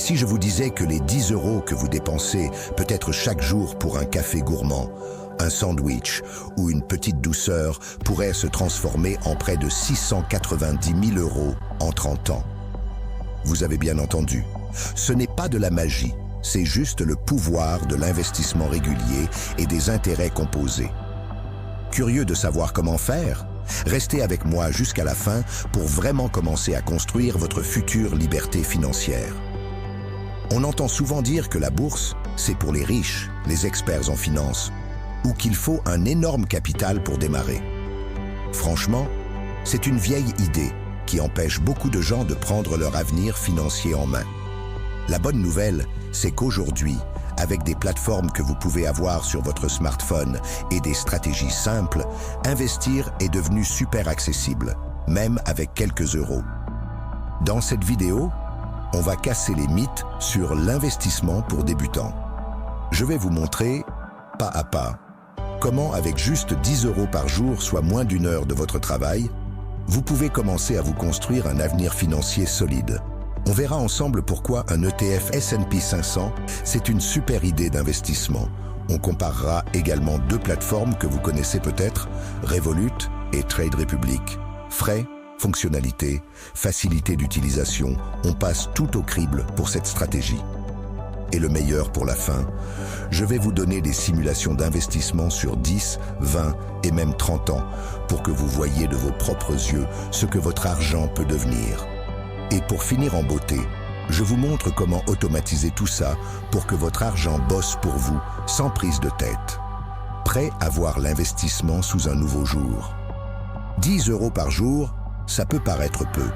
si je vous disais que les 10 € que vous dépensez peut-être chaque jour pour un café gourmand, un sandwich ou une petite douceur pourraient se transformer en près de 690 000 € en 30 ans? Vous avez bien entendu, ce n'est pas de la magie, c'est juste le pouvoir de l'investissement régulier et des intérêts composés. Curieux de savoir comment faire? Restez avec moi jusqu'à la fin pour vraiment commencer à construire votre future liberté financière. On entend souvent dire que la bourse, c'est pour les riches, les experts en finance, ou qu'il faut un énorme capital pour démarrer. Franchement, c'est une vieille idée qui empêche beaucoup de gens de prendre leur avenir financier en main. La bonne nouvelle, c'est qu'aujourd'hui, avec des plateformes que vous pouvez avoir sur votre smartphone et des stratégies simples, investir est devenu super accessible, même avec quelques euros. Dans cette vidéo, on va casser les mythes sur l'investissement pour débutants. Je vais vous montrer, pas à pas, comment avec juste 10 € par jour, soit moins d'1 heure de votre travail, vous pouvez commencer à vous construire un avenir financier solide. On verra ensemble pourquoi un ETF S&P 500, c'est une super idée d'investissement. On comparera également 2 plateformes que vous connaissez peut-être, Revolut et Trade Republic. Frais, fonctionnalités, facilité d'utilisation, on passe tout au crible pour cette stratégie. Et le meilleur pour la fin, je vais vous donner des simulations d'investissement sur 10, 20 et même 30 ans pour que vous voyiez de vos propres yeux ce que votre argent peut devenir. Et pour finir en beauté, je vous montre comment automatiser tout ça pour que votre argent bosse pour vous sans prise de tête. Prêt à voir l'investissement sous un nouveau jour. 10 € par jour, ça peut paraître peu.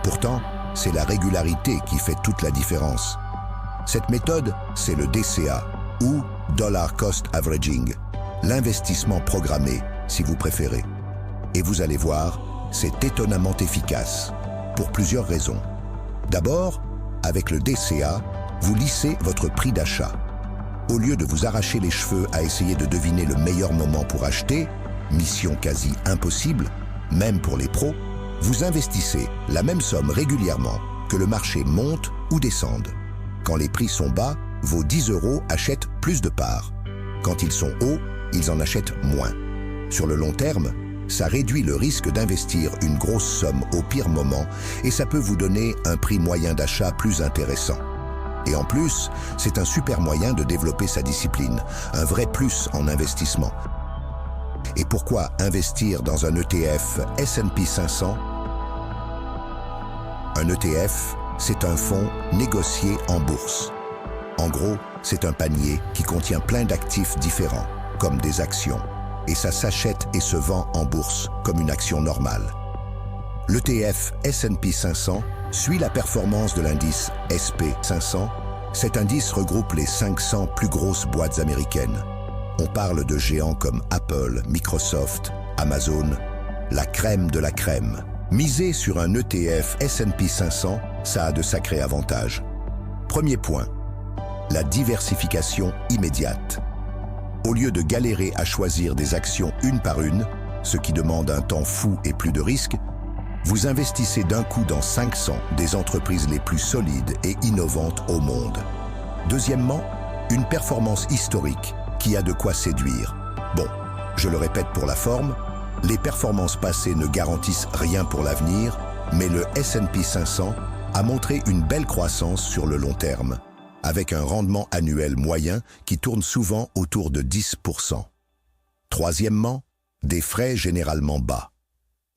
Pourtant, c'est la régularité qui fait toute la différence. Cette méthode, c'est le DCA, ou Dollar Cost Averaging, l'investissement programmé, si vous préférez. Et vous allez voir, c'est étonnamment efficace, pour plusieurs raisons. D'abord, avec le DCA, vous lissez votre prix d'achat. Au lieu de vous arracher les cheveux à essayer de deviner le meilleur moment pour acheter, mission quasi impossible, même pour les pros, vous investissez la même somme régulièrement que le marché monte ou descende. Quand les prix sont bas, vos 10 € achètent plus de parts. Quand ils sont hauts, ils en achètent moins. Sur le long terme, ça réduit le risque d'investir une grosse somme au pire moment et ça peut vous donner un prix moyen d'achat plus intéressant. Et en plus, c'est un super moyen de développer sa discipline, un vrai plus en investissement. Et pourquoi investir dans un ETF S&P 500? Un ETF, c'est un fonds négocié en bourse. En gros, c'est un panier qui contient plein d'actifs différents, comme des actions, et ça s'achète et se vend en bourse, comme une action normale. L'ETF S&P 500 suit la performance de l'indice SP500. Cet indice regroupe les 500 plus grosses boîtes américaines. On parle de géants comme Apple, Microsoft, Amazon, la crème de la crème. Miser sur un ETF S&P 500, ça a de sacrés avantages. Premier point, la diversification immédiate. Au lieu de galérer à choisir des actions une par une, ce qui demande un temps fou et plus de risques, vous investissez d'un coup dans 500 des entreprises les plus solides et innovantes au monde. Deuxièmement, une performance historique qui a de quoi séduire. Bon, je le répète pour la forme, les performances passées ne garantissent rien pour l'avenir, mais le S&P 500 a montré une belle croissance sur le long terme, avec un rendement annuel moyen qui tourne souvent autour de 10%. Troisièmement, des frais généralement bas.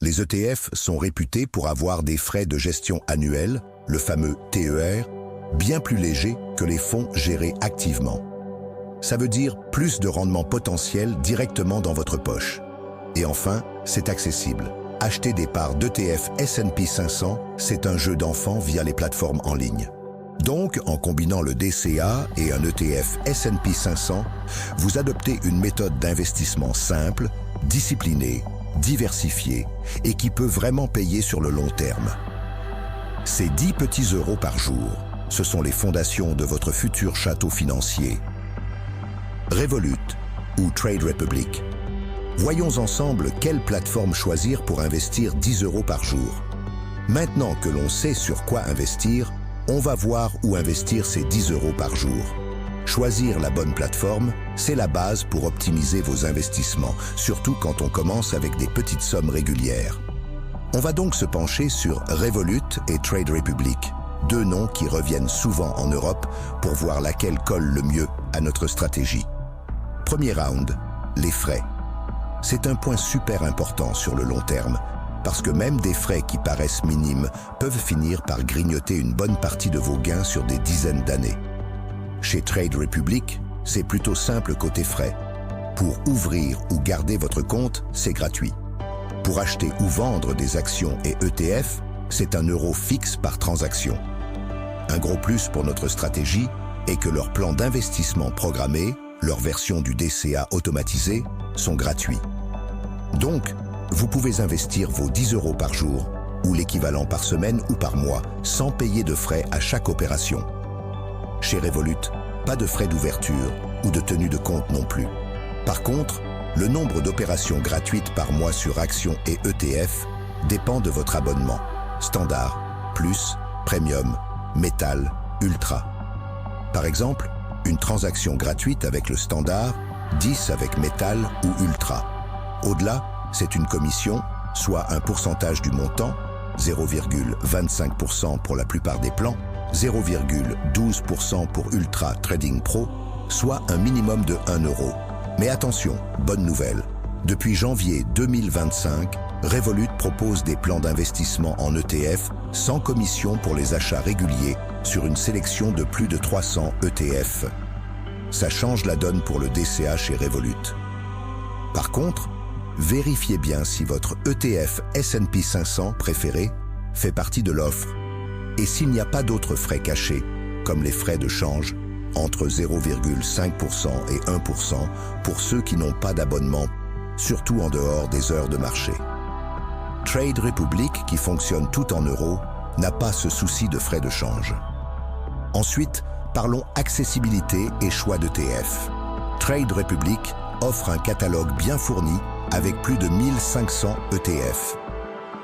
Les ETF sont réputés pour avoir des frais de gestion annuels, le fameux TER, bien plus légers que les fonds gérés activement. Ça veut dire plus de rendement potentiel directement dans votre poche. Et enfin, c'est accessible. Acheter des parts d'ETF S&P 500, c'est un jeu d'enfant via les plateformes en ligne. Donc, en combinant le DCA et un ETF S&P 500, vous adoptez une méthode d'investissement simple, disciplinée, diversifiée et qui peut vraiment payer sur le long terme. Ces 10 petits euros par jour, ce sont les fondations de votre futur château financier. Revolut ou Trade Republic. Voyons ensemble quelle plateforme choisir pour investir 10 euros par jour. Maintenant que l'on sait sur quoi investir, On va voir où investir ces 10 € par jour. Choisir la bonne plateforme, c'est la base pour optimiser vos investissements, surtout quand on commence avec des petites sommes régulières. On va donc se pencher sur Revolut et Trade Republic, deux noms qui reviennent souvent en Europe pour voir laquelle colle le mieux à notre stratégie. Premier round, les frais. C'est un point super important sur le long terme, parce que même des frais qui paraissent minimes peuvent finir par grignoter une bonne partie de vos gains sur des dizaines d'années. Chez Trade Republic, c'est plutôt simple côté frais. Pour ouvrir ou garder votre compte, c'est gratuit. Pour acheter ou vendre des actions et ETF, c'est 1 € fixe par transaction. Un gros plus pour notre stratégie est que leurs plans d'investissement programmés, leur version du DCA automatisé, sont gratuits. Donc, vous pouvez investir vos 10 € par jour, ou l'équivalent par semaine ou par mois, sans payer de frais à chaque opération. Chez Revolut, pas de frais d'ouverture ou de tenue de compte non plus. Par contre, le nombre d'opérations gratuites par mois sur actions et ETF dépend de votre abonnement. Standard, Plus, Premium, Métal, Ultra. Par exemple, une transaction gratuite avec le Standard, 10 avec Métal ou Ultra. Au-delà, c'est une commission, soit un pourcentage du montant, 0,25% pour la plupart des plans, 0,12% pour Ultra Trading Pro, soit un minimum de 1 €. Mais attention, bonne nouvelle, depuis janvier 2025, Revolut propose des plans d'investissement en ETF sans commission pour les achats réguliers sur une sélection de plus de 300 ETF. Ça change la donne pour le DCA chez Revolut. Par contre, vérifiez bien si votre ETF S&P 500 préféré fait partie de l'offre et s'il n'y a pas d'autres frais cachés, comme les frais de change, entre 0,5% et 1% pour ceux qui n'ont pas d'abonnement, surtout en dehors des heures de marché. Trade Republic, qui fonctionne tout en euros, n'a pas ce souci de frais de change. Ensuite, parlons accessibilité et choix d'ETF. Trade Republic offre un catalogue bien fourni avec plus de 1500 ETF.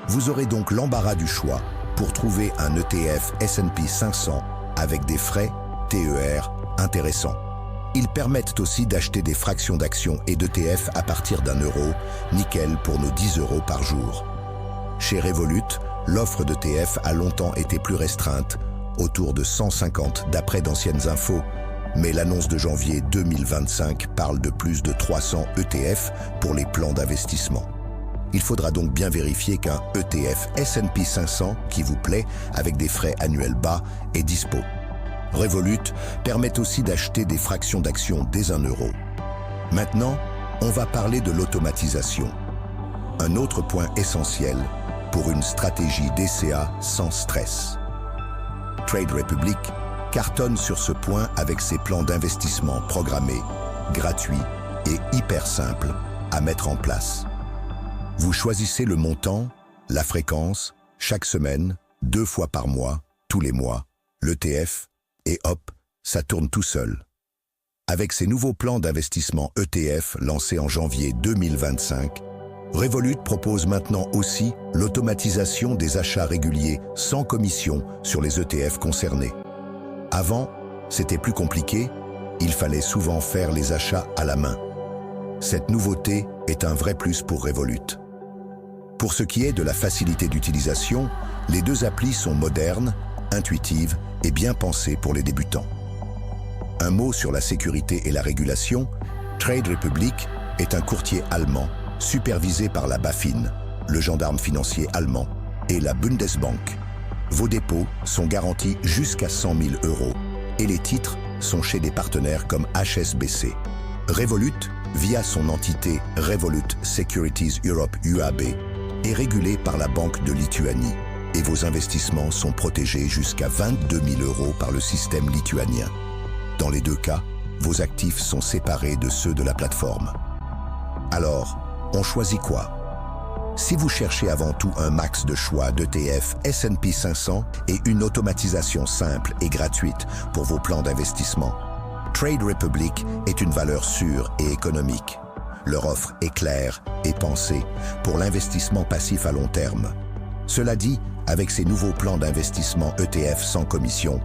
Vous aurez donc l'embarras du choix pour trouver un ETF S&P 500 avec des frais TER intéressants. Ils permettent aussi d'acheter des fractions d'actions et d'ETF à partir d'1 €, nickel pour nos 10 € par jour. Chez Revolut, l'offre d'ETF a longtemps été plus restreinte, autour de 150 d'après d'anciennes infos, mais l'annonce de janvier 2025 parle de plus de 300 ETF pour les plans d'investissement. Il faudra donc bien vérifier qu'un ETF S&P 500 qui vous plaît, avec des frais annuels bas, est dispo. Revolut permet aussi d'acheter des fractions d'actions dès 1 €. Maintenant, on va parler de l'automatisation. Un autre point essentiel pour une stratégie DCA sans stress. Trade Republic cartonne sur ce point avec ses plans d'investissement programmés, gratuits et hyper simples à mettre en place. Vous choisissez le montant, la fréquence, chaque semaine, 2 fois par mois, tous les mois, l'ETF, et hop, ça tourne tout seul. Avec ces nouveaux plans d'investissement ETF lancés en janvier 2025, Revolut propose maintenant aussi l'automatisation des achats réguliers sans commission sur les ETF concernés. Avant, c'était plus compliqué, il fallait souvent faire les achats à la main. Cette nouveauté est un vrai plus pour Revolut. Pour ce qui est de la facilité d'utilisation, les deux applis sont modernes, intuitives et bien pensées pour les débutants. Un mot sur la sécurité et la régulation, Trade Republic est un courtier allemand supervisé par la BaFin, le gendarme financier allemand, et la Bundesbank. Vos dépôts sont garantis jusqu'à 100 000 € et les titres sont chez des partenaires comme HSBC. Revolut, via son entité Revolut Securities Europe UAB, est régulé par la Banque de Lituanie et vos investissements sont protégés jusqu'à 22 000 € par le système lituanien. Dans les deux cas, vos actifs sont séparés de ceux de la plateforme. Alors, on choisit quoi ? Si vous cherchez avant tout un max de choix d'ETF S&P 500 et une automatisation simple et gratuite pour vos plans d'investissement, Trade Republic est une valeur sûre et économique. Leur offre est claire et pensée pour l'investissement passif à long terme. Cela dit, Avec ses nouveaux plans d'investissement ETF sans commission,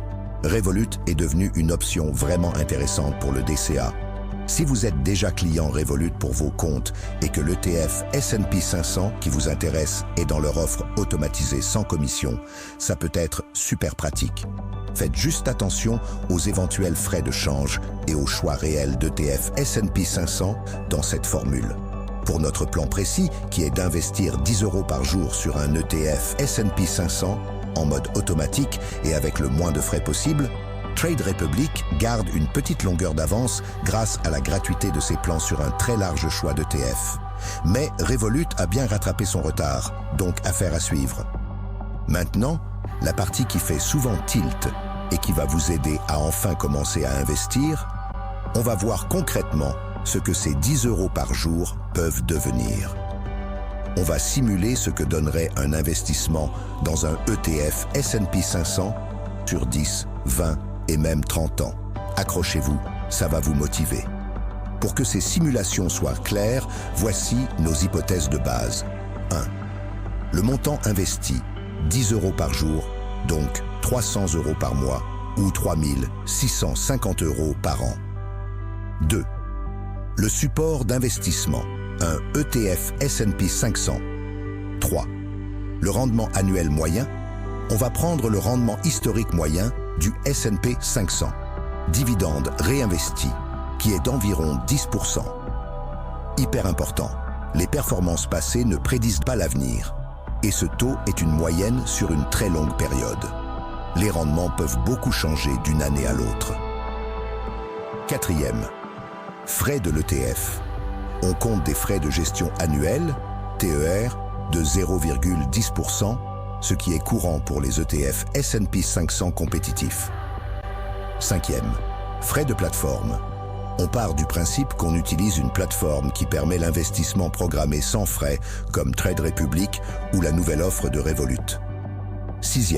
Revolut est devenu une option vraiment intéressante pour le DCA. Si vous êtes déjà client Revolut pour vos comptes et que l'ETF S&P 500 qui vous intéresse est dans leur offre automatisée sans commission, ça peut être super pratique. Faites juste attention aux éventuels frais de change et au choix réel d'ETF S&P 500 dans cette formule. Pour notre plan précis, qui est d'investir 10 € par jour sur un ETF S&P 500 en mode automatique et avec le moins de frais possible, Trade Republic garde une petite longueur d'avance grâce à la gratuité de ses plans sur un très large choix d'ETF. Mais Revolut a bien rattrapé son retard, donc affaire à suivre. Maintenant, la partie qui fait souvent tilt et qui va vous aider à enfin commencer à investir, on va voir concrètement ce que ces 10 € par jour peuvent devenir. On va simuler ce que donnerait un investissement dans un ETF S&P 500 sur 10, 20 et même 30 ans. Accrochez-vous, ça va vous motiver. Pour que ces simulations soient claires, voici nos hypothèses de base. 1. Le montant investi, 10 € par jour, donc 300 € par mois ou 3 650 € par an. 2. Le support d'investissement, un ETF S&P 500. 3. Le rendement annuel moyen, on va prendre le rendement historique moyen du S&P 500. Dividende réinvesti, qui est d'environ 10%. Hyper important, les performances passées ne prédisent pas l'avenir. Et ce taux est une moyenne sur une très longue période. Les rendements peuvent beaucoup changer d'une année à l'autre. 4. Frais de l'ETF. On compte des frais de gestion annuels, TER, de 0,10%, ce qui est courant pour les ETF S&P 500 compétitifs. 5. Frais de plateforme. On part du principe qu'on utilise une plateforme qui permet l'investissement programmé sans frais, comme Trade Republic ou la nouvelle offre de Revolut. 6.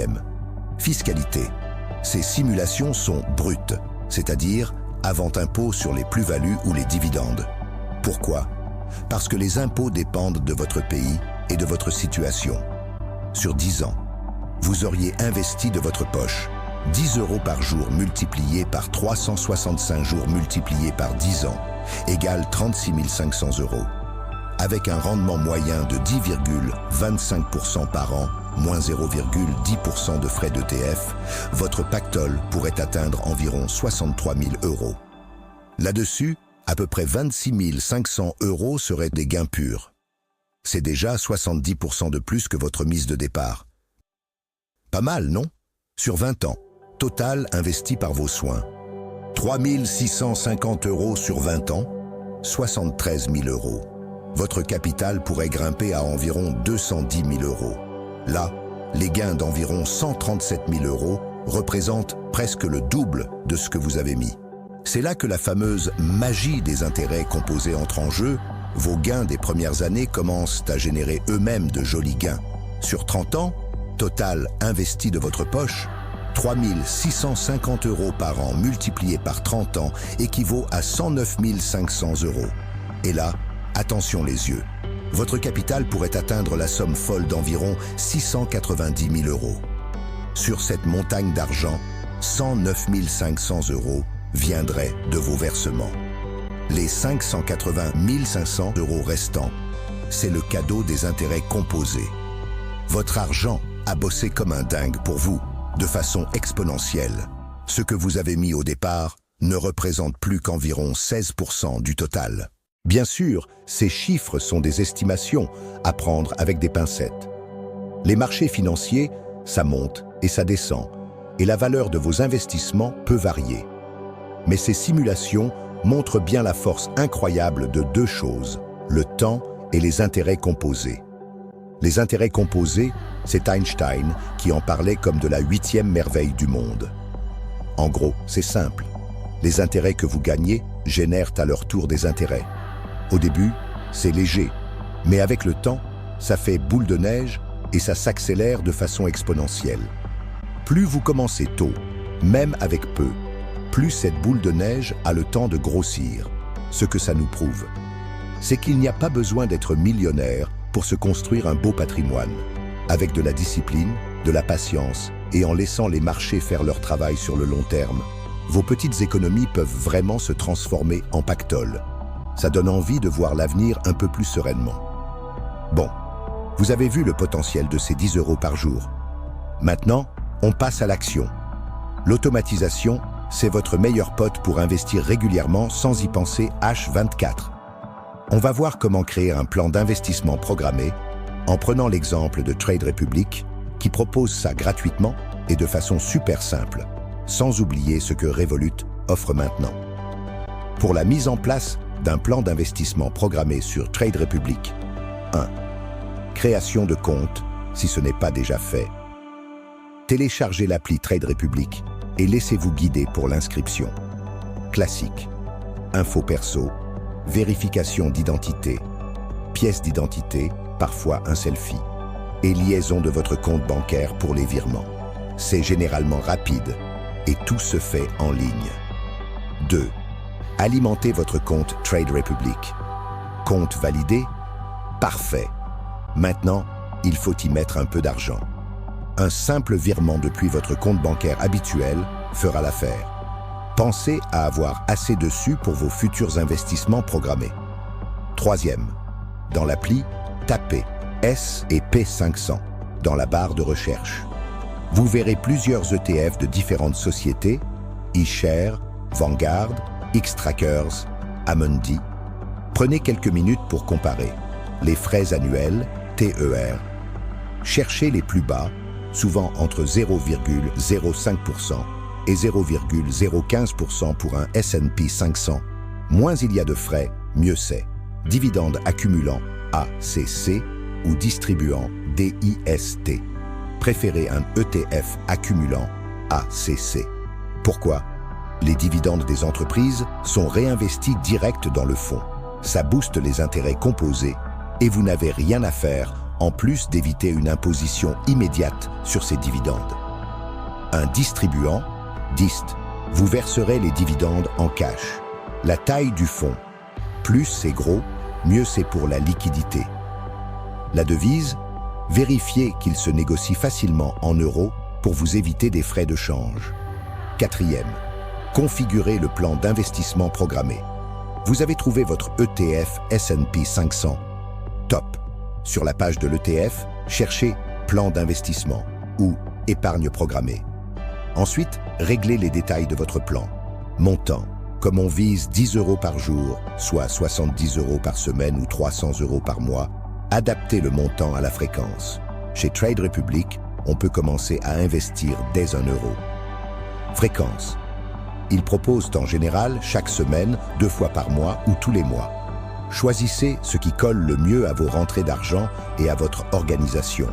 Fiscalité. Ces simulations sont brutes, c'est-à-dire avant impôt sur les plus-values ou les dividendes. Pourquoi? Parce que les impôts dépendent de votre pays et de votre situation. Sur 10 ans, vous auriez investi de votre poche 10 € par jour multiplié par 365 jours multiplié par 10 ans égale 36 500 €. Avec un rendement moyen de 10,25% par an, moins 0,10% de frais d'ETF, votre pactole pourrait atteindre environ 63 000 €. Là-dessus, à peu près 26 500 € seraient des gains purs. C'est déjà 70% de plus que votre mise de départ. Pas mal, non? Sur 20 ans, total investi par vos soins. 3 650 € sur 20 ans, 73 000 €. Votre capital pourrait grimper à environ 210 000 €. Là, les gains d'environ 137 000 € représentent presque le double de ce que vous avez mis. C'est là que la fameuse magie des intérêts composés entre en jeu. Vos gains des premières années commencent à générer eux-mêmes de jolis gains. Sur 30 ans, total investi de votre poche, 3 650 € par an multiplié par 30 ans équivaut à 109 500 €. Et là, attention les yeux, votre capital pourrait atteindre la somme folle d'environ 690 000 €. Sur cette montagne d'argent, 109 500 € viendraient de vos versements. Les 580 500 € restants, c'est le cadeau des intérêts composés. Votre argent a bossé comme un dingue pour vous, de façon exponentielle. Ce que vous avez mis au départ ne représente plus qu'environ 16% du total. Bien sûr, ces chiffres sont des estimations à prendre avec des pincettes. Les marchés financiers, ça monte et ça descend, et la valeur de vos investissements peut varier. Mais ces simulations montrent bien la force incroyable de deux choses, le temps et les intérêts composés. Les intérêts composés, c'est Einstein qui en parlait comme de la 8e merveille du monde. En gros, c'est simple. Les intérêts que vous gagnez génèrent à leur tour des intérêts. Au début, c'est léger, mais avec le temps, ça fait boule de neige et ça s'accélère de façon exponentielle. Plus vous commencez tôt, même avec peu, plus cette boule de neige a le temps de grossir. Ce que ça nous prouve, c'est qu'il n'y a pas besoin d'être millionnaire pour se construire un beau patrimoine. Avec de la discipline, de la patience et en laissant les marchés faire leur travail sur le long terme, vos petites économies peuvent vraiment se transformer en pactole. Ça donne envie de voir l'avenir un peu plus sereinement. Bon, vous avez vu le potentiel de ces 10 € par jour. Maintenant, on passe à l'action. L'automatisation, c'est votre meilleur pote pour investir régulièrement sans y penser H24. On va voir comment créer un plan d'investissement programmé en prenant l'exemple de Trade Republic qui propose ça gratuitement et de façon super simple, sans oublier ce que Revolut offre maintenant. Pour la mise en place d'un plan d'investissement programmé sur Trade Republic, 1. Création de compte, si ce n'est pas déjà fait. Téléchargez l'appli Trade Republic et laissez-vous guider pour l'inscription. Classique. Info perso, vérification d'identité, pièce d'identité, parfois un selfie, et liaison de votre compte bancaire pour les virements. C'est généralement rapide et tout se fait en ligne. 2. Alimentez votre compte Trade Republic. Compte validé? Parfait. Maintenant, il faut y mettre un peu d'argent. Un simple virement depuis votre compte bancaire habituel fera l'affaire. Pensez à avoir assez dessus pour vos futurs investissements programmés. 3e, dans l'appli, tapez S&P 500 dans la barre de recherche. Vous verrez plusieurs ETF de différentes sociétés, iShares, Vanguard, Xtrackers, Amundi. Prenez quelques minutes pour comparer. Les frais annuels, TER. Cherchez les plus bas, souvent entre 0,05% et 0,015% pour un S&P 500. Moins il y a de frais, mieux c'est. Dividendes accumulant ACC ou distribuant DIST. Préférez un ETF accumulant ACC. Pourquoi? Les dividendes des entreprises sont réinvestis direct dans le fonds. Ça booste les intérêts composés et vous n'avez rien à faire en plus d'éviter une imposition immédiate sur ces dividendes. Un distribuant, DIST, vous verserez les dividendes en cash. La taille du fonds, plus c'est gros, mieux c'est pour la liquidité. La devise, vérifiez qu'il se négocie facilement en euros pour vous éviter des frais de change. 4e, configurez le plan d'investissement programmé. Vous avez trouvé votre ETF S&P 500. Top. Sur la page de l'ETF, cherchez plan d'investissement ou épargne programmée. Ensuite, réglez les détails de votre plan. Montant. Comme on vise 10 € par jour, soit 70 € par semaine ou 300 € par mois, adaptez le montant à la fréquence. Chez Trade Republic, on peut commencer à investir dès 1 €. Fréquence. Ils proposent en général chaque semaine, 2 fois par mois ou tous les mois. Choisissez ce qui colle le mieux à vos rentrées d'argent et à votre organisation.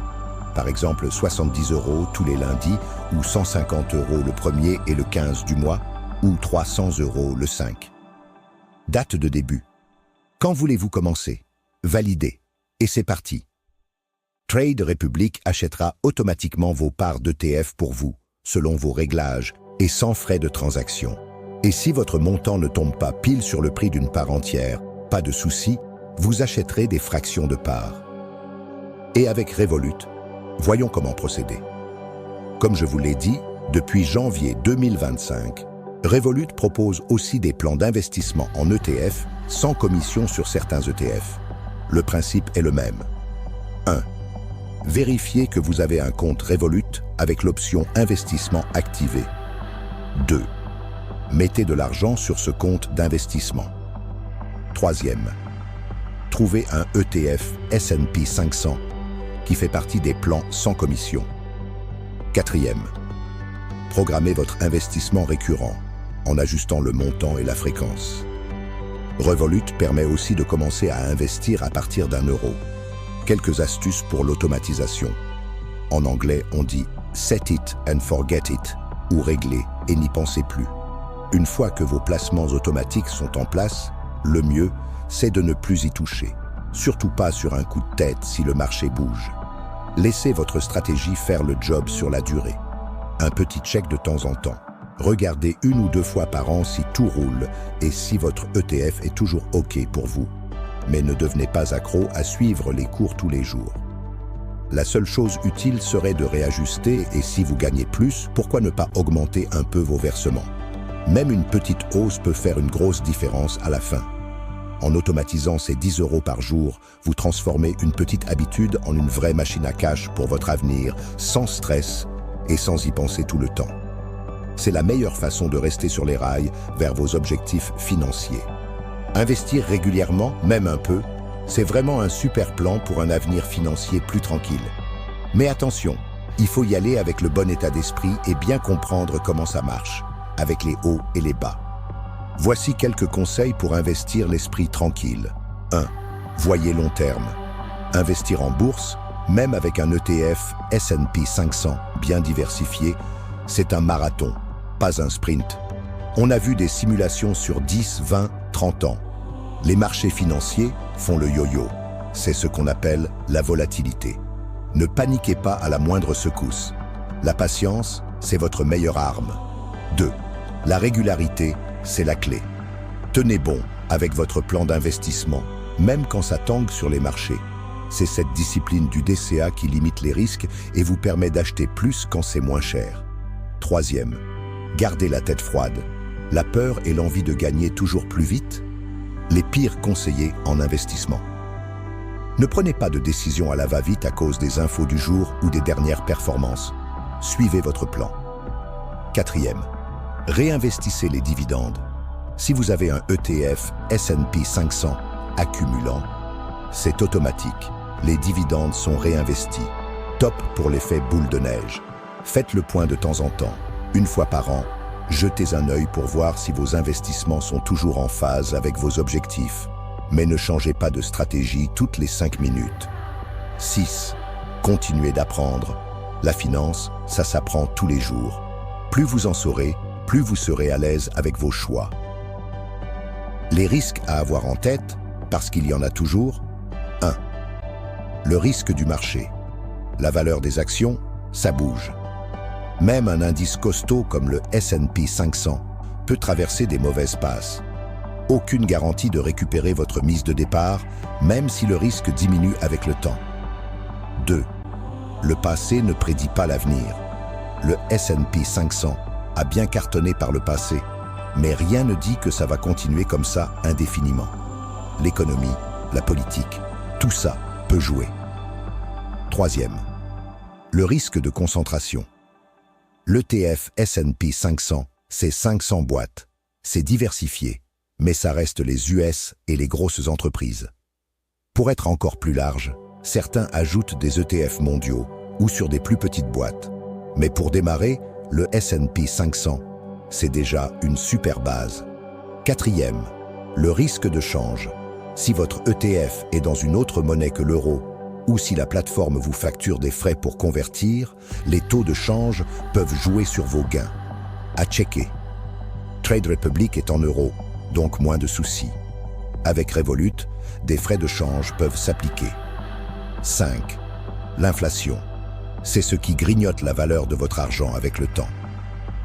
Par exemple, 70 € tous les lundis ou 150 € le 1er et le 15 du mois ou 300 € le 5. Date de début. Quand voulez-vous commencer? Validez. Et c'est parti. Trade Republic achètera automatiquement vos parts d'ETF pour vous, selon vos réglages et sans frais de transaction. Et si votre montant ne tombe pas pile sur le prix d'une part entière, pas de souci, vous achèterez des fractions de parts. Et avec Revolut, voyons comment procéder. Comme je vous l'ai dit, depuis janvier 2025, Revolut propose aussi des plans d'investissement en ETF sans commission sur certains ETF. Le principe est le même. 1. Vérifiez que vous avez un compte Revolut avec l'option investissement activée. 2. Mettez de l'argent sur ce compte d'investissement. 3e. Trouvez un ETF S&P 500 qui fait partie des plans sans commission. 4e. Programmez votre investissement récurrent en ajustant le montant et la fréquence. Revolut permet aussi de commencer à investir à partir d'1 €. Quelques astuces pour l'automatisation. En anglais, on dit « set it and forget it » ou « régler et n'y pensez plus ». Une fois que vos placements automatiques sont en place, le mieux, c'est de ne plus y toucher. Surtout pas sur un coup de tête si le marché bouge. Laissez votre stratégie faire le job sur la durée. Un petit check de temps en temps. Regardez 1 ou 2 fois par an si tout roule et si votre ETF est toujours OK pour vous. Mais ne devenez pas accro à suivre les cours tous les jours. La seule chose utile serait de réajuster et si vous gagnez plus, pourquoi ne pas augmenter un peu vos versements? Même une petite hausse peut faire une grosse différence à la fin. En automatisant ces 10 € par jour, vous transformez une petite habitude en une vraie machine à cash pour votre avenir, sans stress et sans y penser tout le temps. C'est la meilleure façon de rester sur les rails vers vos objectifs financiers. Investir régulièrement, même un peu, c'est vraiment un super plan pour un avenir financier plus tranquille. Mais attention, il faut y aller avec le bon état d'esprit et bien comprendre comment ça marche, avec les hauts et les bas. Voici quelques conseils pour investir l'esprit tranquille. 1. Voyez long terme. Investir en bourse, même avec un ETF S&P 500 bien diversifié, c'est un marathon, pas un sprint. On a vu des simulations sur 10, 20, 30 ans. Les marchés financiers font le yo-yo. C'est ce qu'on appelle la volatilité. Ne paniquez pas à la moindre secousse. La patience, c'est votre meilleure arme. 2. La régularité, c'est la clé. Tenez bon avec votre plan d'investissement, même quand ça tangue sur les marchés. C'est cette discipline du DCA qui limite les risques et vous permet d'acheter plus quand c'est moins cher. 3e, gardez la tête froide. La peur et l'envie de gagner toujours plus vite, les pires conseillers en investissement. Ne prenez pas de décision à la va-vite à cause des infos du jour ou des dernières performances. Suivez votre plan. 4e, réinvestissez les dividendes. Si vous avez un ETF S&P 500 accumulant, c'est automatique. Les dividendes sont réinvestis. Top pour l'effet boule de neige. Faites le point de temps en temps, une fois par an. Jetez un œil pour voir si vos investissements sont toujours en phase avec vos objectifs. Mais ne changez pas de stratégie toutes les 5 minutes. 6. Continuez d'apprendre. La finance, ça s'apprend tous les jours. Plus vous en saurez, plus vous serez à l'aise avec vos choix. Les risques à avoir en tête, parce qu'il y en a toujours. 1. Le risque du marché. La valeur des actions, ça bouge. Même un indice costaud comme le S&P 500 peut traverser des mauvaises passes. Aucune garantie de récupérer votre mise de départ, même si le risque diminue avec le temps. 2. Le passé ne prédit pas l'avenir. Le S&P 500 a bien cartonné par le passé, mais rien ne dit que ça va continuer comme ça indéfiniment. L'économie, la politique, tout ça peut jouer. 3e, le risque de concentration. L'ETF S&P 500, c'est 500 boîtes. C'est diversifié, mais ça reste les US et les grosses entreprises. Pour être encore plus large, certains ajoutent des ETF mondiaux ou sur des plus petites boîtes. Mais pour démarrer, le S&P 500, c'est déjà une super base. 4e, le risque de change. Si votre ETF est dans une autre monnaie que l'euro, ou si la plateforme vous facture des frais pour convertir, les taux de change peuvent jouer sur vos gains. À checker. Trade Republic est en euros, donc moins de soucis. Avec Revolut, des frais de change peuvent s'appliquer. 5. L'inflation. C'est ce qui grignote la valeur de votre argent avec le temps.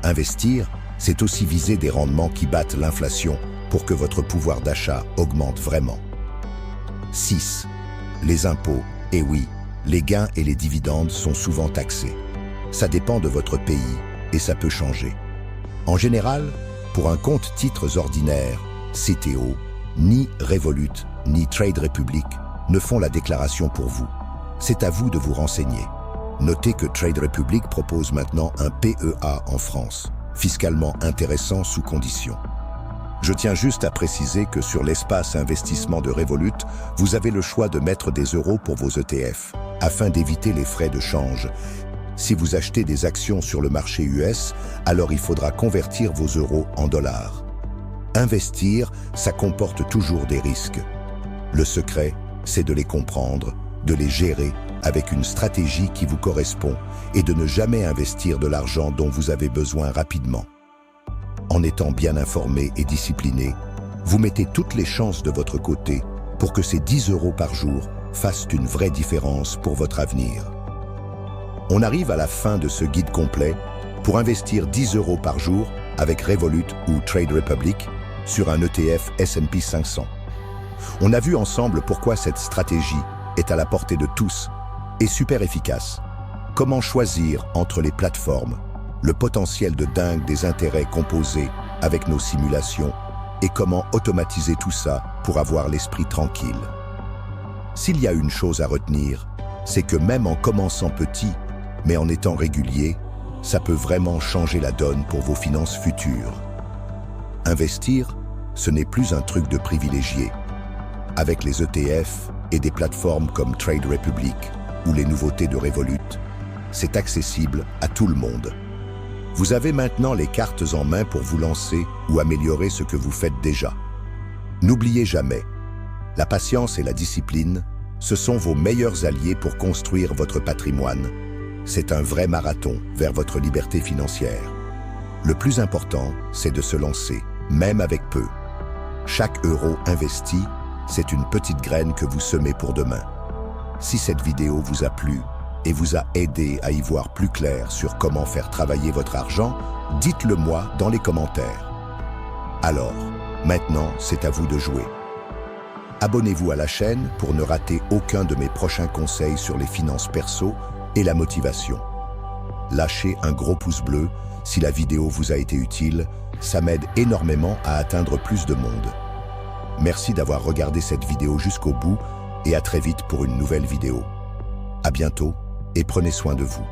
Investir, c'est aussi viser des rendements qui battent l'inflation pour que votre pouvoir d'achat augmente vraiment. 6. Les impôts. Et oui, les gains et les dividendes sont souvent taxés. Ça dépend de votre pays et ça peut changer. En général, pour un compte titres ordinaire, CTO, ni Revolut, ni Trade Republic ne font la déclaration pour vous. C'est à vous de vous renseigner. Notez que Trade Republic propose maintenant un PEA en France, fiscalement intéressant sous conditions. Je tiens juste à préciser que sur l'espace investissement de Revolut, vous avez le choix de mettre des euros pour vos ETF, afin d'éviter les frais de change. Si vous achetez des actions sur le marché US, alors il faudra convertir vos euros en dollars. Investir, ça comporte toujours des risques. Le secret, c'est de les comprendre, de les gérer avec une stratégie qui vous correspond et de ne jamais investir de l'argent dont vous avez besoin rapidement. En étant bien informé et discipliné, vous mettez toutes les chances de votre côté pour que ces 10 euros par jour fassent une vraie différence pour votre avenir. On arrive à la fin de ce guide complet pour investir 10 euros par jour avec Revolut ou Trade Republic sur un ETF S&P 500. On a vu ensemble pourquoi cette stratégie est à la portée de tous Et super efficace. Comment choisir entre les plateformes, le potentiel de dingue des intérêts composés avec nos simulations et comment automatiser tout ça pour avoir l'esprit tranquille. S'il y a une chose à retenir, c'est que même en commençant petit, mais en étant régulier, ça peut vraiment changer la donne pour vos finances futures. Investir, ce n'est plus un truc de privilégié. Avec les ETF et des plateformes comme Trade Republic ou les nouveautés de Revolut, c'est accessible à tout le monde. Vous avez maintenant les cartes en main pour vous lancer ou améliorer ce que vous faites déjà. N'oubliez jamais, la patience et la discipline, ce sont vos meilleurs alliés pour construire votre patrimoine. C'est un vrai marathon vers votre liberté financière. Le plus important, c'est de se lancer, même avec peu. Chaque euro investi, c'est une petite graine que vous semez pour demain. Si cette vidéo vous a plu et vous a aidé à y voir plus clair sur comment faire travailler votre argent, dites-le moi dans les commentaires. Alors, maintenant, c'est à vous de jouer. Abonnez-vous à la chaîne pour ne rater aucun de mes prochains conseils sur les finances perso et la motivation. Lâchez un gros pouce bleu si la vidéo vous a été utile, ça m'aide énormément à atteindre plus de monde. Merci d'avoir regardé cette vidéo jusqu'au bout et à très vite pour une nouvelle vidéo. À bientôt et prenez soin de vous.